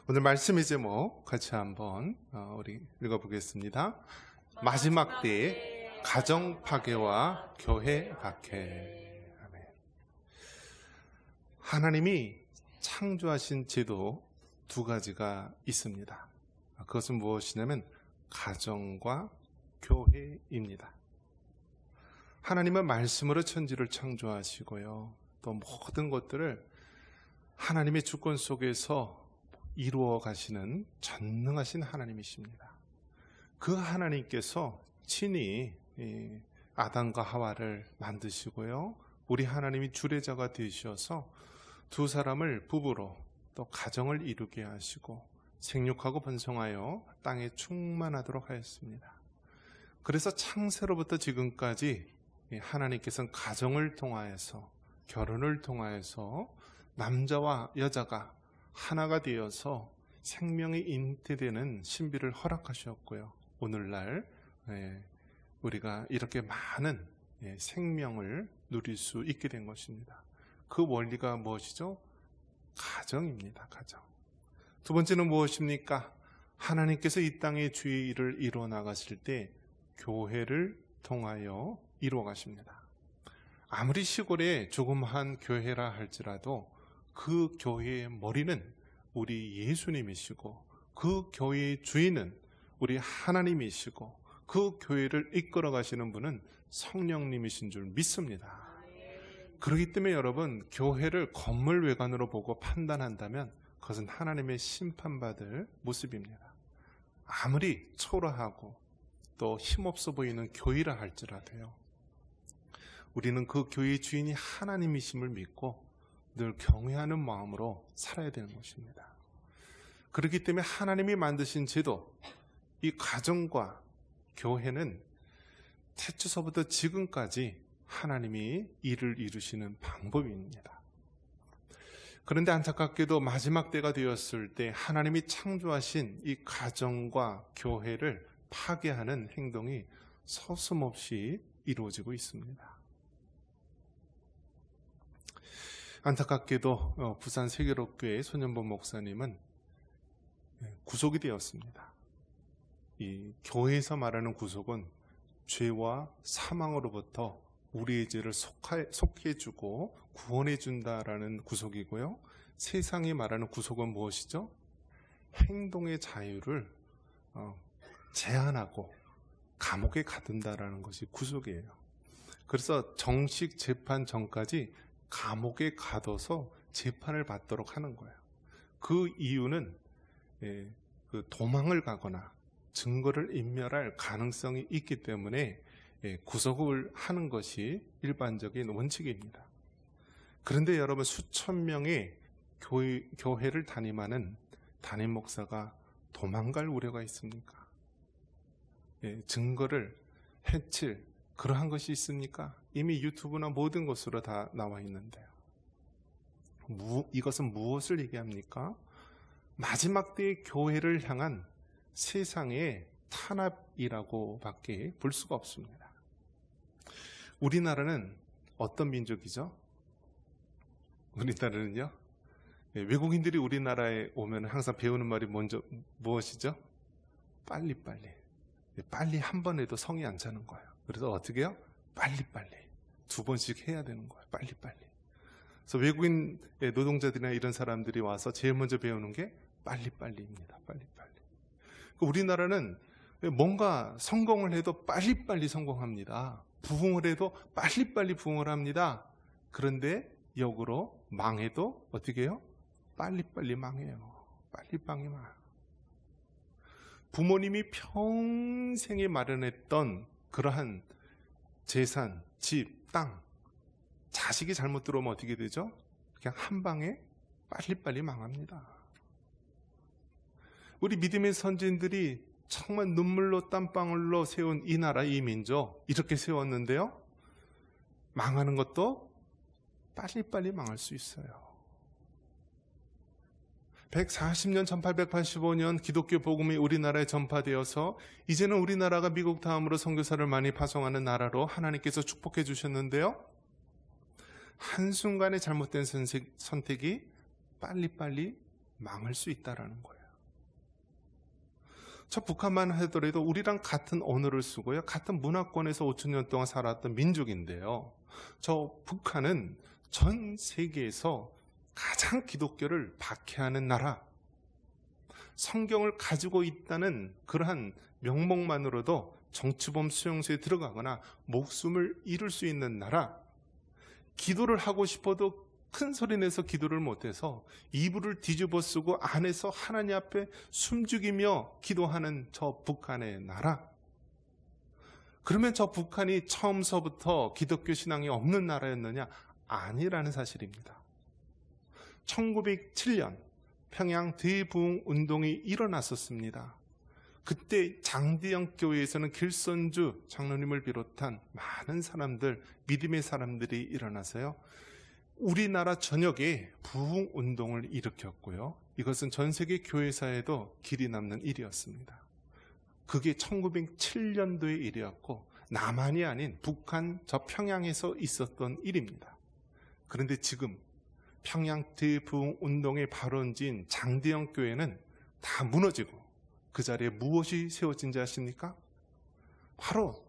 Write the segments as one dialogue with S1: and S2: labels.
S1: 오늘 말씀의 제목 같이 한번 우리 읽어보겠습니다. 마지막 때의 가정 파괴와 교회 박해. 아멘. 하나님이 창조하신 제도 두 가지가 있습니다. 그것은 무엇이냐면 가정과 교회입니다. 하나님은 말씀으로 천지를 창조하시고요, 또 모든 것들을 하나님의 주권 속에서 이루어 가시는 전능하신 하나님이십니다. 그 하나님께서 친히 아담과 하와를 만드시고요, 우리 하나님이 주례자가 되셔서 두 사람을 부부로 또 가정을 이루게 하시고 생육하고 번성하여 땅에 충만하도록 하였습니다. 그래서 창세로부터 지금까지 하나님께서는 가정을 통하여서, 결혼을 통하여서 남자와 여자가 하나가 되어서 생명이 잉태되는 신비를 허락하셨고요, 오늘날 우리가 이렇게 많은 생명을 누릴 수 있게 된 것입니다. 그 원리가 무엇이죠? 가정입니다. 가정. 두 번째는 무엇입니까? 하나님께서 이 땅의 주의 일을 이루어 나가실 때 교회를 통하여 이루어 가십니다. 아무리 시골에 조그마한 교회라 할지라도 그 교회의 머리는 우리 예수님이시고, 그 교회의 주인은 우리 하나님이시고, 그 교회를 이끌어 가시는 분은 성령님이신 줄 믿습니다. 그렇기 때문에 여러분, 교회를 건물 외관으로 보고 판단한다면 그것은 하나님의 심판받을 모습입니다. 아무리 초라하고 또 힘없어 보이는 교회라 할지라도요, 우리는 그 교회의 주인이 하나님이심을 믿고 늘 경외하는 마음으로 살아야 되는 것입니다. 그렇기 때문에 하나님이 만드신 제도, 이 가정과 교회는 태초서부터 지금까지 하나님이 일을 이루시는 방법입니다. 그런데 안타깝게도 마지막 때가 되었을 때 하나님이 창조하신 이 가정과 교회를 파괴하는 행동이 서슴없이 이루어지고 있습니다. 안타깝게도 부산 세계로교회 손현범 목사님은 구속이 되었습니다. 이 교회에서 말하는 구속은 죄와 사망으로부터 우리의 죄를 속해주고 구원해준다라는 구속이고요, 세상이 말하는 구속은 무엇이죠? 행동의 자유를 제한하고 감옥에 가둔다라는 것이 구속이에요. 그래서 정식 재판 전까지 감옥에 가둬서 재판을 받도록 하는 거예요. 그 이유는 도망을 가거나 증거를 인멸할 가능성이 있기 때문에 구속을 하는 것이 일반적인 원칙입니다. 그런데 여러분, 수천 명의 교회를 담임하는 담임 목사가 도망갈 우려가 있습니까? 증거를 해칠 그러한 것이 있습니까? 이미 유튜브나 모든 곳으로 다 나와 있는데요. 이것은 무엇을 얘기합니까? 마지막 때의 교회를 향한 세상의 탄압이라고 밖에 볼 수가 없습니다. 우리나라는 어떤 민족이죠? 우리나라는요, 외국인들이 우리나라에 오면 항상 배우는 말이 먼저 무엇이죠? 빨리빨리. 빨리 한 번 해도 성이 안 차는 거예요. 그래서 어떻게 해요? 빨리빨리. 두 번씩 해야 되는 거예요. 빨리빨리. 그래서 외국인 노동자들이나 이런 사람들이 와서 제일 먼저 배우는 게 빨리빨리입니다. 빨리빨리. 우리나라는 뭔가 성공을 해도 빨리빨리 성공합니다. 부흥을 해도 빨리빨리 부흥을 합니다. 그런데 역으로 망해도 어떻게 해요? 빨리빨리 망해요. 빨리빨리 망해요. 부모님이 평생에 마련했던 그러한 재산, 집, 땅, 자식이 잘못 들어오면 어떻게 되죠? 그냥 한 방에 빨리빨리 망합니다. 우리 믿음의 선진들이 정말 눈물로 땀방울로 세운 이 나라, 이 민족 이렇게 세웠는데요, 망하는 것도 빨리빨리 망할 수 있어요. 140년 1885년 기독교 복음이 우리나라에 전파되어서 이제는 우리나라가 미국 다음으로 선교사를 많이 파송하는 나라로 하나님께서 축복해 주셨는데요, 한순간에 잘못된 선택이 빨리빨리 망할 수 있다라는 거예요. 저 북한만 하더라도 우리랑 같은 언어를 쓰고요, 같은 문화권에서 5,000년 동안 살았던 민족인데요, 저 북한은 전 세계에서 가장 기독교를 박해하는 나라, 성경을 가지고 있다는 그러한 명목만으로도 정치범 수용소에 들어가거나 목숨을 잃을 수 있는 나라, 기도를 하고 싶어도 큰 소리 내서 기도를 못해서 이불을 뒤집어 쓰고 안에서 하나님 앞에 숨죽이며 기도하는 저 북한의 나라, 그러면 저 북한이 처음서부터 기독교 신앙이 없는 나라였느냐? 아니라는 사실입니다. 1907년 평양 대부흥 운동이 일어났었습니다. 그때 장대영 교회에서는 길선주 장로님을 비롯한 많은 사람들, 믿음의 사람들이 일어나서요, 우리나라 전역에 부흥 운동을 일으켰고요, 이것은 전 세계 교회사에도 길이 남는 일이었습니다. 그게 1907년도의 일이었고 남한이 아닌 북한 저 평양에서 있었던 일입니다. 그런데 지금 평양 대부흥 운동의 발원지인 장대영 교회는 다 무너지고 그 자리에 무엇이 세워진지 아십니까? 바로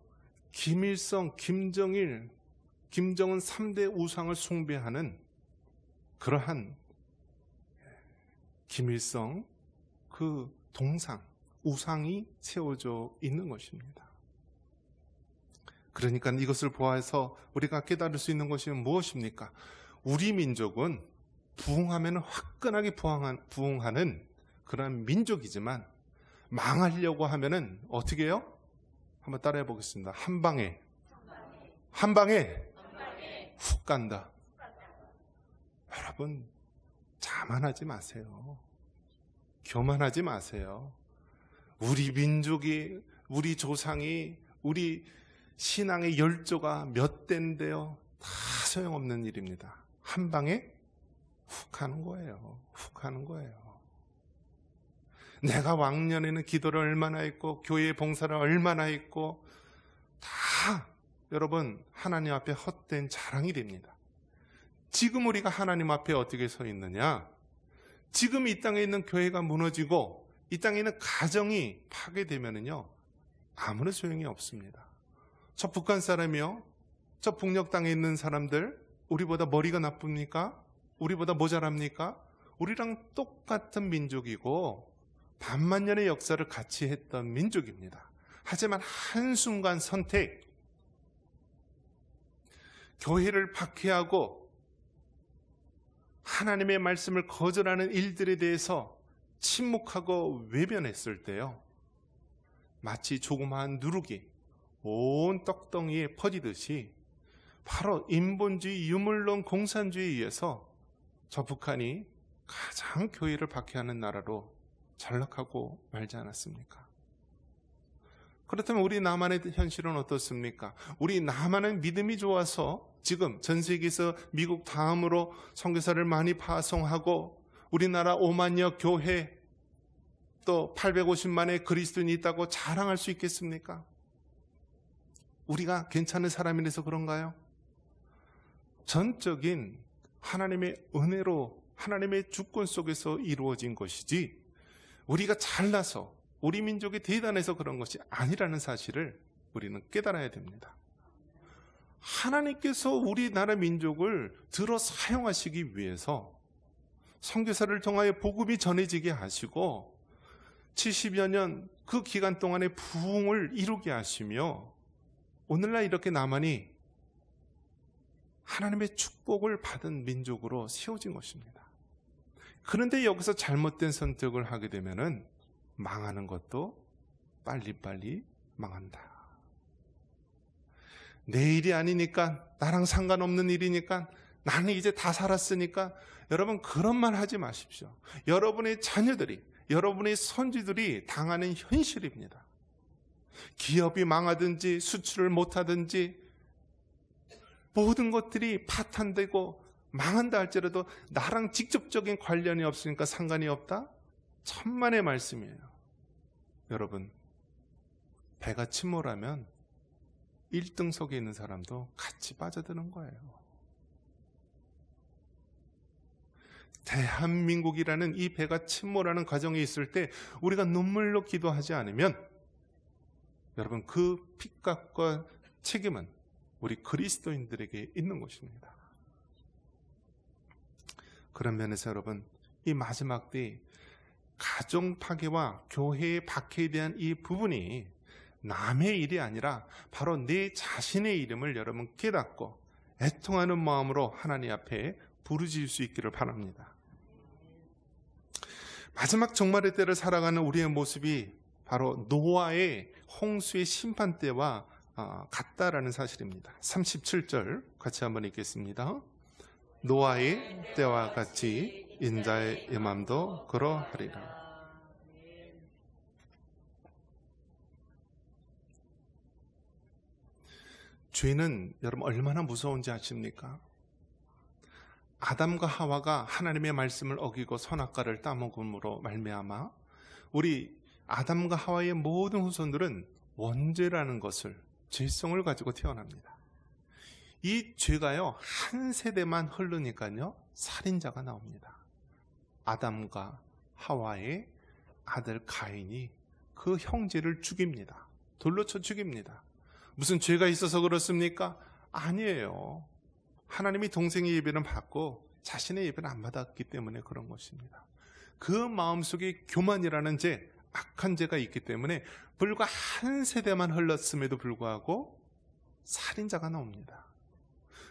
S1: 김일성, 김정일, 김정은 3대 우상을 숭배하는 그러한 김일성 그 동상, 우상이 세워져 있는 것입니다. 그러니까 이것을 보아서 우리가 깨달을 수 있는 것이 무엇입니까? 우리 민족은 부흥하면 화끈하게 부흥하는 그런 민족이지만 망하려고 하면은 어떻게 해요? 한번 따라해 보겠습니다. 한 방에 훅 간다. 여러분, 자만하지 마세요. 교만하지 마세요. 우리 민족이, 우리 조상이, 우리 신앙의 열조가 몇 대인데요, 다 소용없는 일입니다. 한 방에 훅 하는 거예요. 훅 하는 거예요. 내가 왕년에는 기도를 얼마나 했고 교회 봉사를 얼마나 했고, 다 여러분 하나님 앞에 헛된 자랑이 됩니다. 지금 우리가 하나님 앞에 어떻게 서 있느냐? 지금 이 땅에 있는 교회가 무너지고 이 땅에 있는 가정이 파괴되면은요, 아무런 소용이 없습니다. 저 북한 사람이요, 저 북녘 땅에 있는 사람들, 우리보다 머리가 나쁩니까? 우리보다 모자랍니까? 우리랑 똑같은 민족이고 반만년의 역사를 같이 했던 민족입니다. 하지만 한순간 선택, 교회를 박해하고 하나님의 말씀을 거절하는 일들에 대해서 침묵하고 외면했을 때요, 마치 조그마한 누룩이 온 떡덩이에 퍼지듯이 바로 인본주의, 유물론 공산주의에 의해서 저 북한이 가장 교회를 박해하는 나라로 전락하고 말지 않았습니까? 그렇다면 우리 남한의 현실은 어떻습니까? 우리 남한은 믿음이 좋아서 지금 전 세계에서 미국 다음으로 선교사를 많이 파송하고 우리나라 5만여 교회, 또 850만의 그리스도인이 있다고 자랑할 수 있겠습니까? 우리가 괜찮은 사람이라서 그런가요? 전적인 하나님의 은혜로, 하나님의 주권 속에서 이루어진 것이지 우리가 잘나서 우리 민족이 대단해서 그런 것이 아니라는 사실을 우리는 깨달아야 됩니다. 하나님께서 우리나라 민족을 들어 사용하시기 위해서 선교사를 통하여 복음이 전해지게 하시고 70여 년 그 기간 동안에 부흥을 이루게 하시며 오늘날 이렇게 남한이 하나님의 축복을 받은 민족으로 세워진 것입니다. 그런데 여기서 잘못된 선택을 하게 되면은 망하는 것도 빨리빨리 망한다. 내 일이 아니니까, 나랑 상관없는 일이니까, 나는 이제 다 살았으니까, 여러분 그런 말 하지 마십시오. 여러분의 자녀들이, 여러분의 손주들이 당하는 현실입니다. 기업이 망하든지 수출을 못하든지 모든 것들이 파탄되고 망한다 할지라도 나랑 직접적인 관련이 없으니까 상관이 없다? 천만의 말씀이에요. 여러분, 배가 침몰하면 1등석에 있는 사람도 같이 빠져드는 거예요. 대한민국이라는 이 배가 침몰하는 과정에 있을 때 우리가 눈물로 기도하지 않으면 여러분 그 핏값과 책임은 우리 그리스도인들에게 있는 것입니다. 그런 면에서 여러분 이 마지막 때 가정 파괴와 교회의 박해에 대한 이 부분이 남의 일이 아니라 바로 내 자신의 이름을 여러분 깨닫고 애통하는 마음으로 하나님 앞에 부르짖을 수 있기를 바랍니다. 마지막 종말의 때를 살아가는 우리의 모습이 바로 노아의 홍수의 심판 때와 같다라는 사실입니다. 37절 같이 한번 읽겠습니다. 노아의 때와 같이 인자의 임함도 그러하리라. 죄는 여러분 얼마나 무서운지 아십니까? 아담과 하와가 하나님의 말씀을 어기고 선악과를 따먹음으로 말미암아 우리 아담과 하와의 모든 후손들은 원죄라는 것을, 죄성을 가지고 태어납니다. 이 죄가요 한 세대만 흐르니까요 살인자가 나옵니다. 아담과 하와의 아들 가인이 그 형제를 죽입니다. 돌로 쳐 죽입니다. 무슨 죄가 있어서 그렇습니까? 아니에요. 하나님이 동생의 예배는 받고 자신의 예배는 안 받았기 때문에 그런 것입니다. 그 마음속에 교만이라는 죄, 악한 죄가 있기 때문에 불과 한 세대만 흘렀음에도 불구하고 살인자가 나옵니다.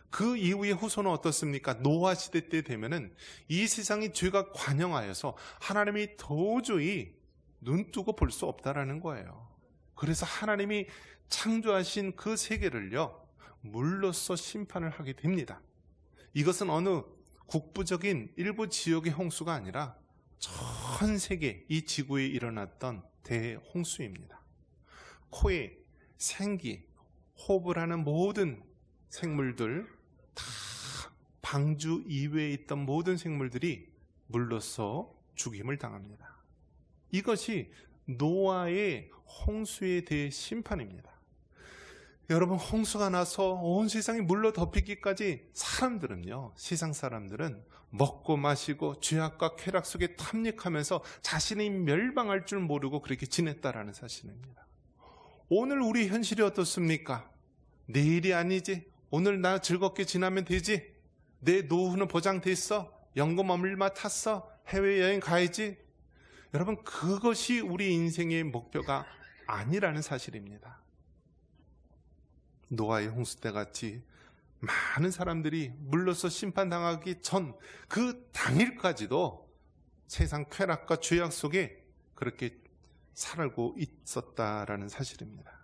S1: 그 이후의 후손은 어떻습니까? 노아 시대 때 되면은 이 세상이 죄가 관영하여서 하나님이 도저히 눈뜨고 볼 수 없다라는 거예요. 그래서 하나님이 창조하신 그 세계를요 물로써 심판을 하게 됩니다. 이것은 어느 국부적인 일부 지역의 홍수가 아니라 전 세계 이 지구에 일어났던 대홍수입니다. 코에 생기, 호흡을 하는 모든 생물들, 다 방주 이외에 있던 모든 생물들이 물로써 죽임을 당합니다. 이것이 노아의 홍수에 대해 심판입니다. 여러분 홍수가 나서 온 세상이 물로 덮이기까지 사람들은요, 세상 사람들은 먹고 마시고 죄악과 쾌락 속에 탐닉하면서 자신이 멸망할 줄 모르고 그렇게 지냈다라는 사실입니다. 오늘 우리 현실이 어떻습니까? 내일이 아니지, 오늘 나 즐겁게 지나면 되지, 내 노후는 보장됐어, 연금 얼마 탔어, 해외여행 가야지. 여러분 그것이 우리 인생의 목표가 아니라는 사실입니다. 노아의 홍수 때 같이 많은 사람들이 물로서 심판당하기 전 그 당일까지도 세상 쾌락과 죄악 속에 그렇게 살고 있었다라는 사실입니다.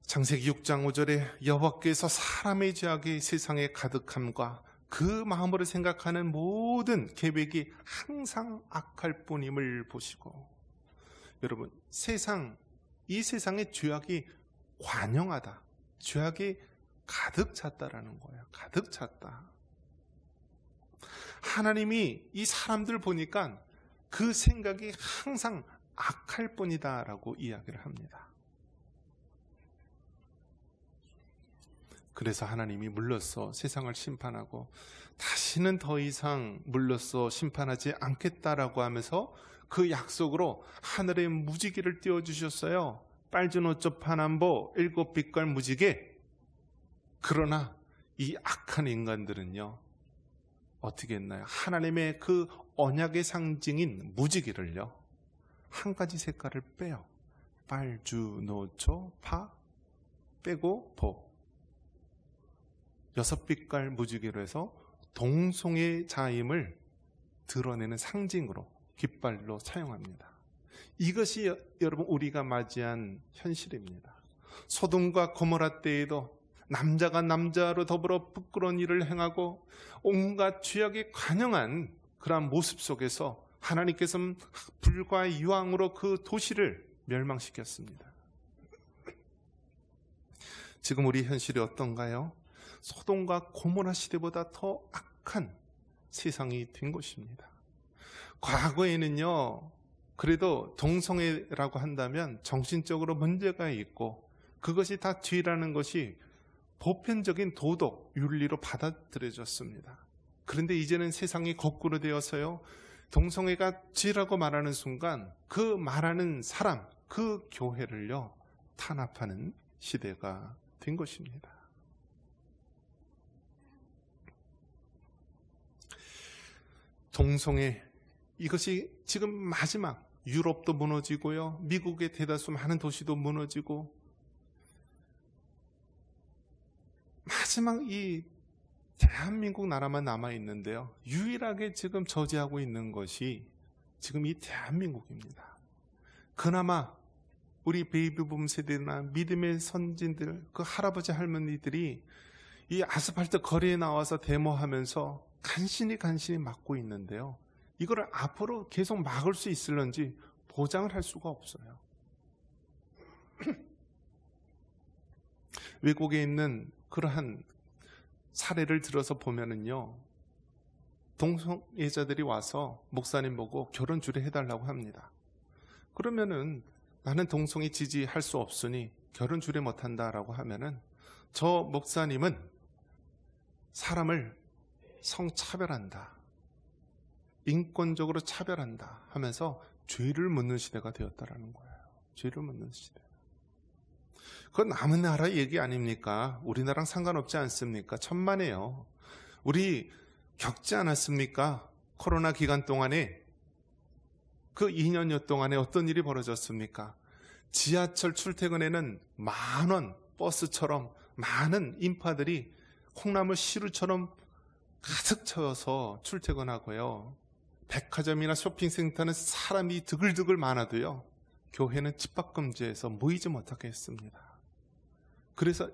S1: 창세기 6장 5절에 여호와께서 사람의 죄악이 세상에 가득함과 그 마음으로 생각하는 모든 계획이 항상 악할 뿐임을 보시고, 여러분 이 세상의 죄악이 관영하다, 죄악이 가득 찼다라는 거예요. 가득 찼다. 하나님이 이 사람들 보니까 그 생각이 항상 악할 뿐이다라고 이야기를 합니다. 그래서 하나님이 물로써 세상을 심판하고 다시는 더 이상 물로써 심판하지 않겠다라고 하면서 그 약속으로 하늘에 무지개를 띄워주셨어요. 빨준 옷접 파남보 7빛깔 무지개. 그러나 이 악한 인간들은요 어떻게 했나요? 하나님의 그 언약의 상징인 무지개를요 한 가지 색깔을 빼요. 빨주 노초 파 빼고 보 6빛깔 무지개로 해서 동성애 자임을 드러내는 상징으로 깃발로 사용합니다. 이것이 여러분 우리가 맞이한 현실입니다. 소돔과 고모라 때에도 남자가 남자로 더불어 부끄러운 일을 행하고 온갖 죄악에 관영한 그러한 모습 속에서 하나님께서는 불과 유황으로 그 도시를 멸망시켰습니다. 지금 우리 현실이 어떤가요? 소돔과 고모라 시대보다 더 악한 세상이 된 것입니다. 과거에는요 그래도 동성애라고 한다면 정신적으로 문제가 있고 그것이 다 죄라는 것이 보편적인 도덕, 윤리로 받아들여졌습니다. 그런데 이제는 세상이 거꾸로 되어서요, 동성애가 죄라고 말하는 순간 그 말하는 사람, 그 교회를요 탄압하는 시대가 된 것입니다. 동성애, 이것이 지금 마지막, 유럽도 무너지고요, 미국의 대다수 많은 도시도 무너지고, 마지막 이 대한민국 나라만 남아있는데요, 유일하게 지금 저지하고 있는 것이 지금 이 대한민국입니다. 그나마 우리 베이비붐 세대나 믿음의 선진들, 그 할아버지 할머니들이 이 아스팔트 거리에 나와서 데모하면서 간신히 막고 있는데요, 이거를 앞으로 계속 막을 수 있을런지 보장을 할 수가 없어요. 외국에 있는 그러한 사례를 들어서 보면은요, 동성애자들이 와서 목사님 보고 결혼 주례해달라고 합니다. 그러면은 나는 동성애 지지할 수 없으니 결혼 주례 못한다라고 하면은 저 목사님은 사람을 성차별한다, 인권적으로 차별한다 하면서 죄를 묻는 시대가 되었다라는 거예요. 죄를 묻는 시대. 그건 남은 나라 얘기 아닙니까? 우리나라랑 상관없지 않습니까? 천만에요. 우리 겪지 않았습니까? 코로나 기간 동안에, 그 2년여 동안에 어떤 일이 벌어졌습니까? 지하철 출퇴근에는 만원 버스처럼 많은 인파들이 콩나물 시루처럼 가득 채워서 출퇴근하고요, 백화점이나 쇼핑센터는 사람이 드글드글 많아도요, 교회는 집합금지에서 모이지 못하게 했습니다. 그래서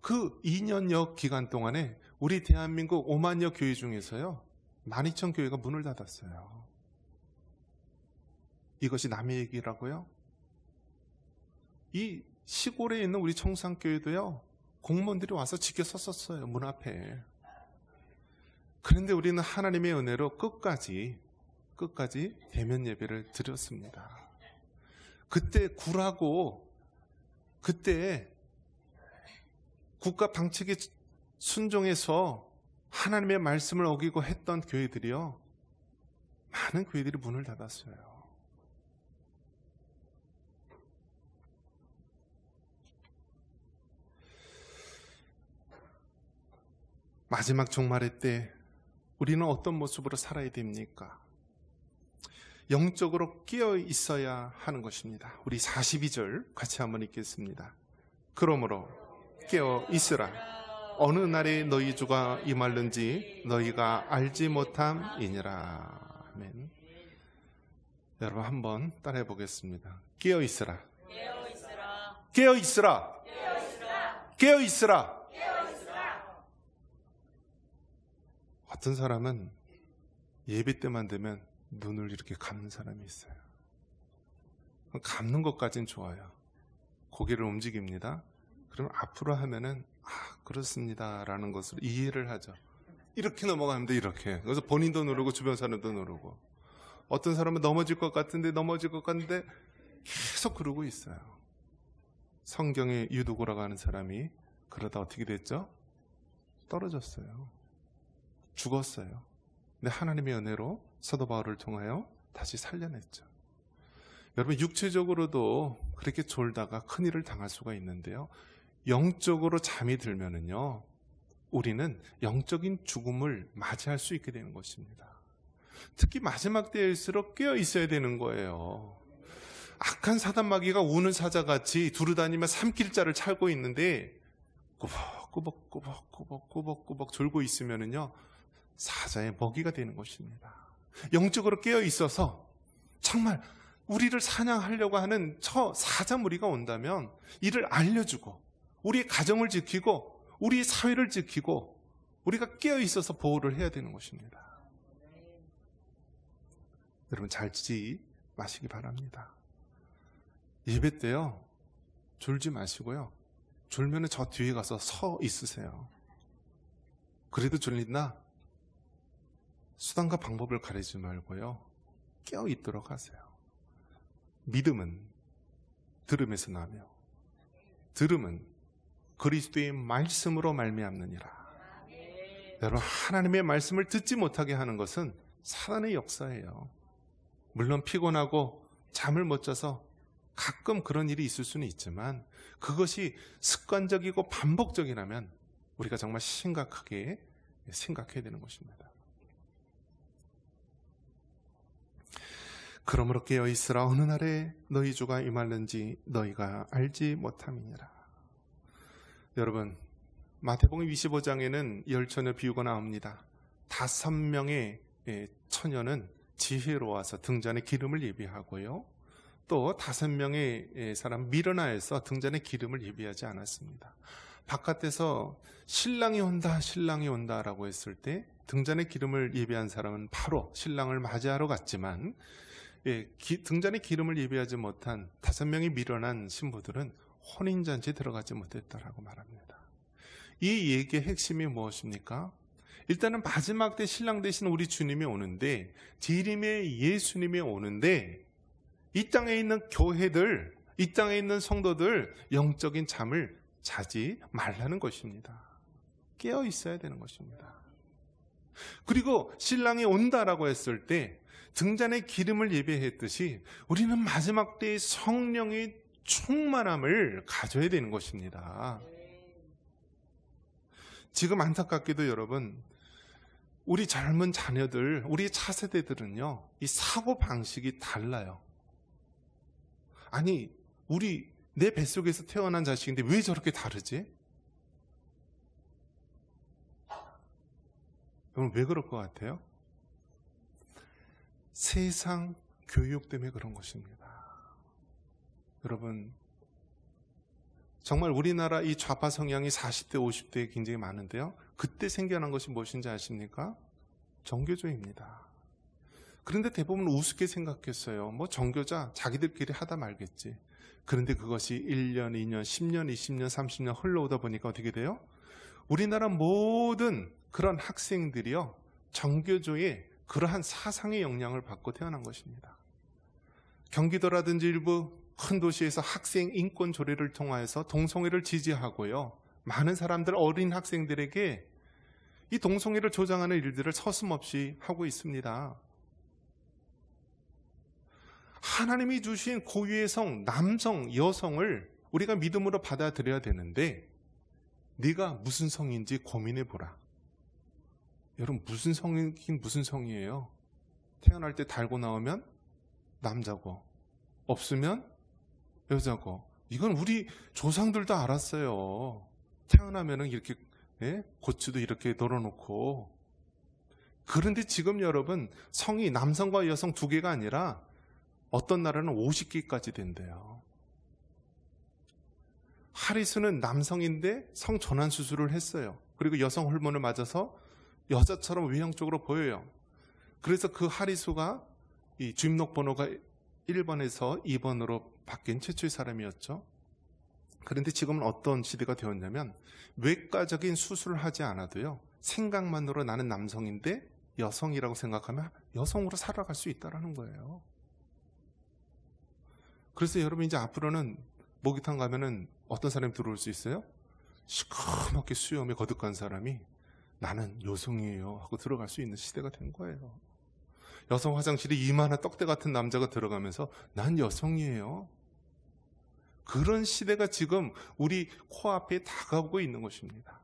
S1: 그 2년여 기간 동안에 우리 대한민국 5만여 교회 중에서요 12,000교회가 문을 닫았어요. 이것이 남의 얘기라고요? 이 시골에 있는 우리 청산교회도요 공무원들이 와서 지켜섰었어요, 문 앞에. 그런데 우리는 하나님의 은혜로 끝까지 대면 예배를 드렸습니다. 그때 굴하고, 그때 국가 방책에 순종해서 하나님의 말씀을 어기고 했던 교회들이요, 많은 교회들이 문을 닫았어요. 마지막 종말의 때 우리는 어떤 모습으로 살아야 됩니까? 영적으로 깨어 있어야 하는 것입니다. 우리 42절 같이 한번 읽겠습니다. 그러므로 깨어 있으라. 어느 날에 너희 주가 임할는지 너희가 알지 못함이니라. 아멘. 여러분 한번 따라해 보겠습니다. 깨어 있으라. 깨어 있으라. 깨어 있으라. 어떤 사람은 예배 때만 되면 눈을 이렇게 감는 사람이 있어요. 감는 것까지는 좋아요. 고개를 움직입니다. 그럼 앞으로 하면은 그렇습니다 라는 것으로 이해를 하죠. 이렇게 넘어가면 돼, 이렇게. 그래서 본인도 누르고 주변 사람도 누르고. 어떤 사람은 넘어질 것 같은데 계속 그러고 있어요. 성경에 유두고라고 하는 사람이 그러다 어떻게 됐죠? 떨어졌어요. 죽었어요. 근데 하나님의 은혜로 사도 바울을 통하여 다시 살려냈죠. 여러분, 육체적으로도 그렇게 졸다가 큰일을 당할 수가 있는데요, 영적으로 잠이 들면은요 우리는 영적인 죽음을 맞이할 수 있게 되는 것입니다. 특히 마지막 때일수록 깨어 있어야 되는 거예요. 악한 사단마귀가 우는 사자같이 두루다니며 삼킬자를 찾고 있는데 꾸벅꾸벅 졸고 있으면은요 사자의 먹이가 되는 것입니다. 영적으로 깨어 있어서 정말 우리를 사냥하려고 하는 저 사자 무리가 온다면 이를 알려주고 우리의 가정을 지키고 우리 사회를 지키고 우리가 깨어 있어서 보호를 해야 되는 것입니다. 여러분, 잘지 마시기 바랍니다. 예배 때요 졸지 마시고요, 졸면 저 뒤에 가서 서 있으세요. 그래도 졸린다? 수단과 방법을 가리지 말고요 깨어 있도록 하세요. 믿음은 들음에서 나며 들음은 그리스도의 말씀으로 말미암느니라. 여러분, 하나님의 말씀을 듣지 못하게 하는 것은 사단의 역사예요. 물론 피곤하고 잠을 못 자서 가끔 그런 일이 있을 수는 있지만 그것이 습관적이고 반복적이라면 우리가 정말 심각하게 생각해야 되는 것입니다. 그러므로 깨어있으라. 어느 날에 너희 주가 임하는지 너희가 알지 못함이니라. 여러분, 마태복음 25장에는 열처녀 비유가 나옵니다. 5명의 처녀는 지혜로워서 등잔에 기름을 예비하고요, 또 5명의 사람 미르나에서 등잔에 기름을 예비하지 않았습니다. 바깥에서 신랑이 온다 신랑이 온다 라고 했을 때 등잔에 기름을 예비한 사람은 바로 신랑을 맞이하러 갔지만, 등잔에 기름을 예비하지 못한 5명이 미련한 신부들은 혼인잔치에 들어가지 못했다라고 말합니다. 이 얘기의 핵심이 무엇입니까? 일단은 마지막 때 신랑 되신 우리 주님이 오는데, 재림의 예수님이 오는데, 이 땅에 있는 교회들, 이 땅에 있는 성도들 영적인 잠을 자지 말라는 것입니다. 깨어 있어야 되는 것입니다. 그리고 신랑이 온다라고 했을 때 등잔에 기름을 예배했듯이 우리는 마지막 때의 성령의 충만함을 가져야 되는 것입니다. 지금 안타깝게도 여러분, 우리 젊은 자녀들, 우리 차세대들은요, 이 사고 방식이 달라요. 아니, 내 뱃속에서 태어난 자식인데 왜 저렇게 다르지? 여러분, 왜 그럴 것 같아요? 세상 교육 때문에 그런 것입니다. 여러분, 정말 우리나라 이 좌파 성향이 40대, 50대에 굉장히 많은데요, 그때 생겨난 것이 무엇인지 아십니까? 정교조입니다. 그런데 대부분 우습게 생각했어요. 뭐 정교자 자기들끼리 하다 말겠지. 그런데 그것이 1년, 2년, 10년, 20년, 30년 흘러오다 보니까 어떻게 돼요? 우리나라 모든 그런 학생들이요, 정교조의 그러한 사상의 영향을 받고 태어난 것입니다. 경기도라든지 일부 큰 도시에서 학생 인권 조례를 통하여서 동성애를 지지하고요, 많은 사람들, 어린 학생들에게 이 동성애를 조장하는 일들을 서슴없이 하고 있습니다. 하나님이 주신 고유의 성, 남성, 여성을 우리가 믿음으로 받아들여야 되는데, 네가 무슨 성인지 고민해 보라. 여러분, 무슨 성이긴 무슨 성이에요? 태어날 때 달고 나오면 남자고, 없으면 여자고. 이건 우리 조상들도 알았어요. 태어나면은 이렇게, 고추도 이렇게 널어놓고. 그런데 지금 여러분, 성이 남성과 여성 2개가 아니라 어떤 나라는 50개까지 된대요. 하리수는 남성인데 성전환 수술을 했어요. 그리고 여성 호르몬을 맞아서 여자처럼 외형적으로 보여요. 그래서 그 하리수가 이 주민등록번호가 1번에서 2번으로 바뀐 최초의 사람이었죠. 그런데 지금은 어떤 시대가 되었냐면, 외과적인 수술을 하지 않아도요, 생각만으로 나는 남성인데 여성이라고 생각하면 여성으로 살아갈 수 있다는 거예요. 그래서 여러분, 이제 앞으로는 목욕탕 가면은 어떤 사람이 들어올 수 있어요? 시커멓게 수염에 거듭한 사람이 나는 여성이에요 하고 들어갈 수 있는 시대가 된 거예요. 여성 화장실에 이만한 떡대 같은 남자가 들어가면서 난 여성이에요. 그런 시대가 지금 우리 코앞에 다가오고 있는 것입니다.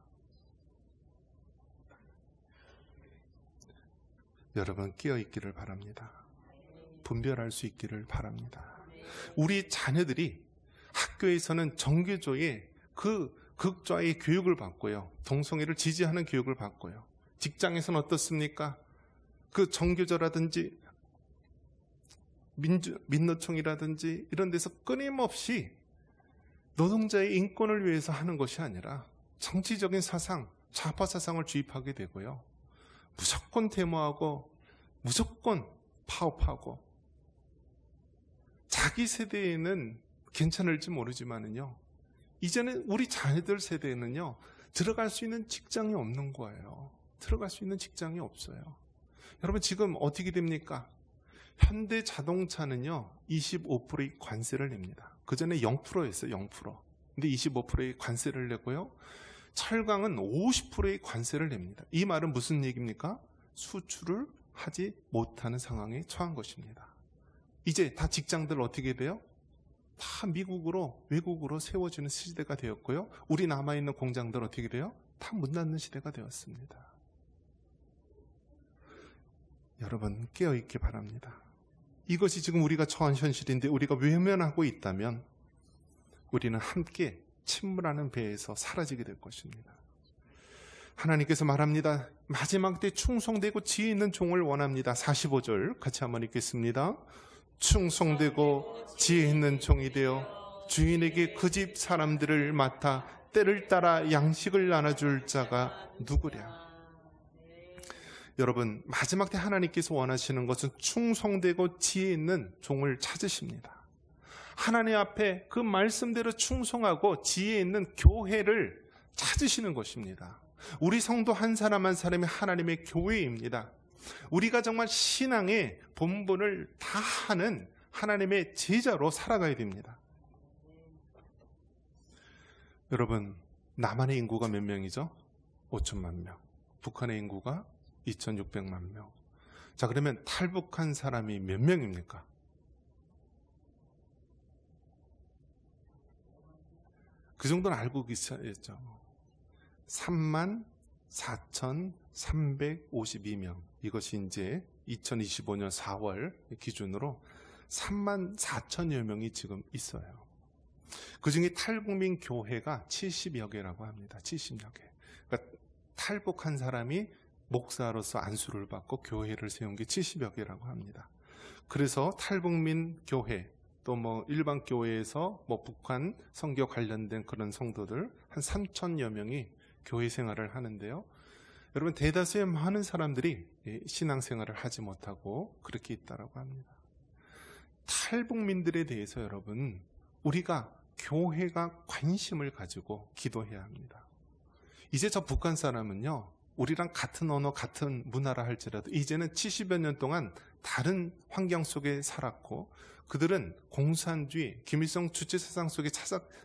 S1: 여러분, 깨어있기를 바랍니다. 분별할 수 있기를 바랍니다. 우리 자녀들이 학교에서는 정교조의 그 극좌의 교육을 받고요, 동성애를 지지하는 교육을 받고요, 직장에서는 어떻습니까? 그 정교조라든지 민노총이라든지 이런 데서 끊임없이 노동자의 인권을 위해서 하는 것이 아니라 정치적인 사상, 좌파 사상을 주입하게 되고요, 무조건 데모하고 무조건 파업하고, 자기 세대에는 괜찮을지 모르지만은요, 이제는 우리 자녀들 세대에는요, 들어갈 수 있는 직장이 없는 거예요. 들어갈 수 있는 직장이 없어요. 여러분, 지금 어떻게 됩니까? 현대 자동차는요 25%의 관세를 냅니다. 그 전에 0%였어요. 0%. 근데 25%의 관세를 내고요. 철강은 50%의 관세를 냅니다. 이 말은 무슨 얘기입니까? 수출을 하지 못하는 상황에 처한 것입니다. 이제 다 직장들 어떻게 돼요? 다 미국으로, 외국으로 세워지는 시대가 되었고요. 우리 남아있는 공장들 어떻게 돼요? 다 문 닫는 시대가 되었습니다. 여러분 깨어있기 바랍니다. 이것이 지금 우리가 처한 현실인데 우리가 외면하고 있다면 우리는 함께 침몰하는 배에서 사라지게 될 것입니다. 하나님께서 말합니다. 마지막 때 충성되고 지혜 있는 종을 원합니다. 45절 같이 한번 읽겠습니다. 충성되고 지혜 있는 종이 되어 주인에게 그 집 사람들을 맡아 때를 따라 양식을 나눠줄 자가 누구랴. 여러분 마지막 때 하나님께서 원하시는 것은 충성되고 지혜 있는 종을 찾으십니다. 하나님 앞에 그 말씀대로 충성하고 지혜 있는 교회를 찾으시는 것입니다. 우리 성도 한 사람 한 사람이 하나님의 교회입니다. 우리가 정말 신앙의 본분을 다하는 하나님의 제자로 살아가야 됩니다. 여러분 남한의 인구가 몇 명이죠? 5천만 명. 북한의 인구가 2,600만 명. 자, 그러면 탈북한 사람이 몇 명입니까? 그 정도는 알고 계셨죠. 34,352명. 이것이 이제 2025년 4월 기준으로 34,000여 명이 지금 있어요. 그 중에 탈북민 교회가 70여 개라고 합니다. 70여 개. 그러니까 탈북한 사람이 목사로서 안수를 받고 교회를 세운 게 70여 개라고 합니다. 그래서 탈북민 교회 또 뭐 일반 교회에서 뭐 북한 선교 관련된 그런 성도들 한 3,000여 명이 교회 생활을 하는데요. 여러분 대다수의 많은 사람들이 신앙생활을 하지 못하고 그렇게 있다라고 합니다. 탈북민들에 대해서 여러분 우리가 교회가 관심을 가지고 기도해야 합니다. 이제 저 북한 사람은요 우리랑 같은 언어 같은 문화라 할지라도 이제는 70여 년 동안 다른 환경 속에 살았고 그들은 공산주의 김일성 주체 사상 속에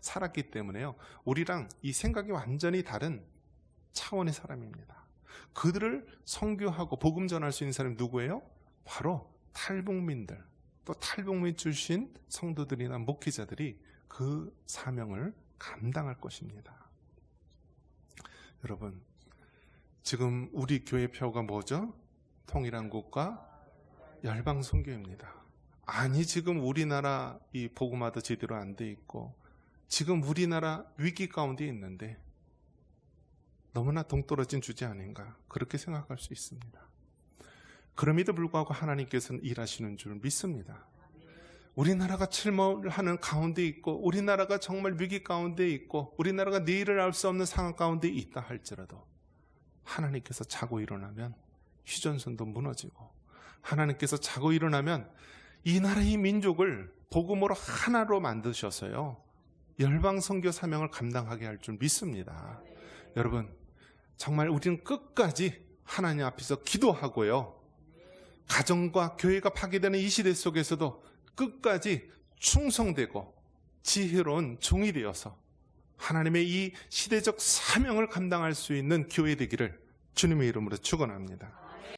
S1: 살았기 때문에요 우리랑 이 생각이 완전히 다른 차원의 사람입니다. 그들을 선교하고 복음 전할 수 있는 사람이 누구예요? 바로 탈북민들 또 탈북민 출신 성도들이나 목회자들이 그 사명을 감당할 것입니다. 여러분 지금 우리 교회 표가 뭐죠? 통일한국과 열방 선교입니다. 아니 지금 우리나라 이 복음화도 제대로 안 돼 있고 지금 우리나라 위기 가운데 있는데 너무나 동떨어진 주제 아닌가 그렇게 생각할 수 있습니다. 그럼에도 불구하고 하나님께서는 일하시는 줄 믿습니다. 우리나라가 침몰하는 가운데 있고 우리나라가 정말 위기 가운데 있고 우리나라가 내일을 알 수 없는 상황 가운데 있다 할지라도 하나님께서 자고 일어나면 휴전선도 무너지고 하나님께서 자고 일어나면 이 나라의 민족을 복음으로 하나로 만드셔서요 열방 선교 사명을 감당하게 할 줄 믿습니다. 여러분 정말 우리는 끝까지 하나님 앞에서 기도하고요 가정과 교회가 파괴되는 이 시대 속에서도 끝까지 충성되고 지혜로운 종이 되어서 하나님의 이 시대적 사명을 감당할 수 있는 교회 되기를 주님의 이름으로 축원합니다.